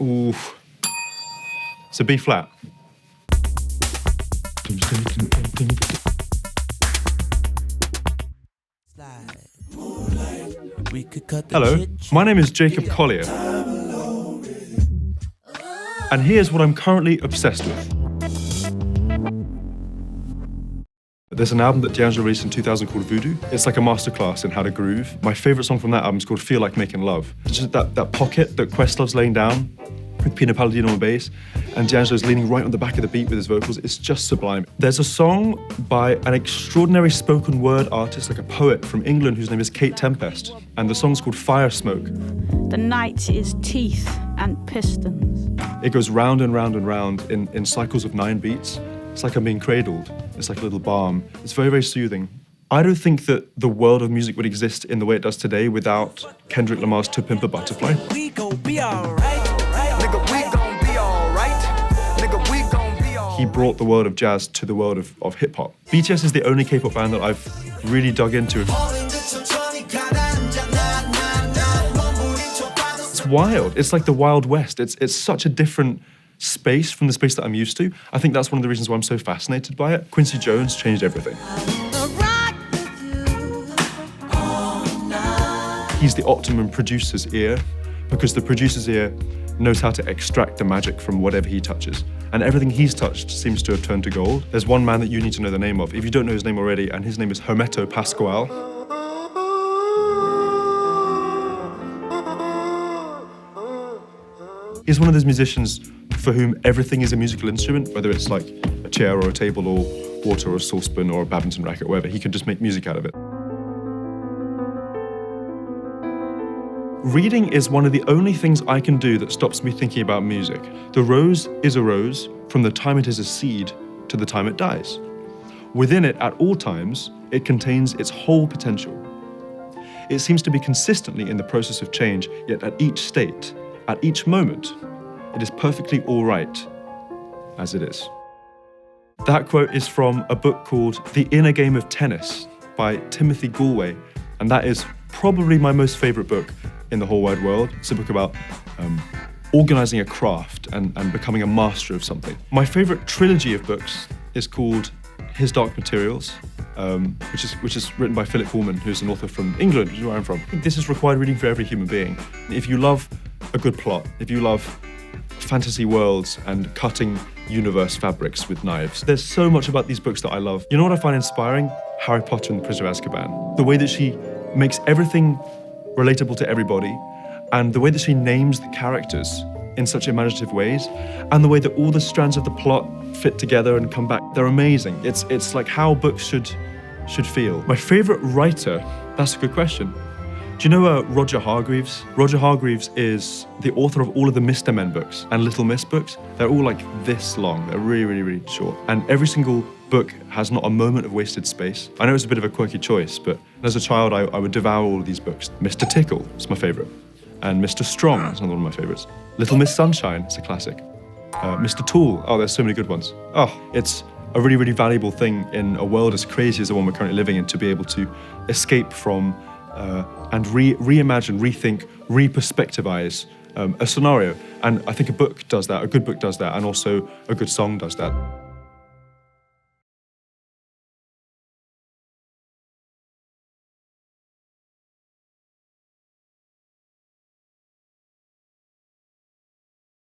Ooh. It's a B flat. Hello, my name is Jacob Collier. And here's what I'm currently obsessed with. There's an album that D'Angelo released in 2000 called Voodoo. It's like a masterclass in how to groove. My favorite song from that album is called Feel Like Making Love. It's just that pocket that Questlove's laying down with Pino Palladino on bass, and D'Angelo's leaning right on the back of the beat with his vocals. It's just sublime. There's a song by an extraordinary spoken word artist, like a poet from England, whose name is Kate Tempest, and the song's called FIRESMOKE. The night is teeth and pistons. It goes round and round and round in cycles of 9 beats. It's like I'm being cradled. It's like a little balm. It's very, very soothing. I don't think that the world of music would exist in the way it does today without Kendrick Lamar's To Pimp a Butterfly. We gon' be alright. Nigga, we gon' be alright. Nigga, we gon' be alright. He brought the world of jazz to the world of hip-hop. BTS is the only K-pop band that I've really dug into. It's wild. It's like the Wild West. It's such a different space from the space that I'm used to. I think that's one of the reasons why I'm so fascinated by it. Quincy Jones changed everything. He's the optimum producer's ear, because the producer's ear knows how to extract the magic from whatever he touches. And everything he's touched seems to have turned to gold. There's one man that you need to know the name of, if you don't know his name already, and his name is Hermeto Pascoal. He's one of those musicians for whom everything is a musical instrument, whether it's like a chair or a table or water or a saucepan or a badminton racket or whatever. He can just make music out of it. Reading is one of the only things I can do that stops me thinking about music. The rose is a rose from the time it is a seed to the time it dies. Within it, at all times, it contains its whole potential. It seems to be consistently in the process of change, yet at each state, at each moment, it is perfectly all right as it is. That quote is from a book called The Inner Game of Tennis by Timothy Galway, and that is probably my most favorite book in the whole wide world. It's a book about organizing a craft and becoming a master of something. My favorite trilogy of books is called His Dark Materials, which is written by Philip Pullman, who's an author from England, which is where I'm from. I think this is required reading for every human being. If you love a good plot, if you love fantasy worlds and cutting universe fabrics with knives, there's so much about these books that I love. You know what I find inspiring? Harry Potter and the Prisoner of Azkaban. The way that she makes everything relatable to everybody, and the way that she names the characters in such imaginative ways, and the way that all the strands of the plot fit together and come back, they're amazing. It's like how books should feel. My favorite writer, that's a good question. Do you know Roger Hargreaves? Roger Hargreaves is the author of all of the Mr. Men books and Little Miss books. They're all like this long. They're really, really, really short. And every single book has not a moment of wasted space. I know it's a bit of a quirky choice, but as a child, I would devour all of these books. Mr. Tickle is my favorite. And Mr. Strong is another one of my favorites. Little Miss Sunshine is a classic. Mr. Tool, oh, there's so many good ones. Oh, it's a really, really valuable thing in a world as crazy as the one we're currently living in, to be able to escape from and reimagine, rethink, re-perspectivize a scenario. And I think a book does that, a good book does that, and also a good song does that.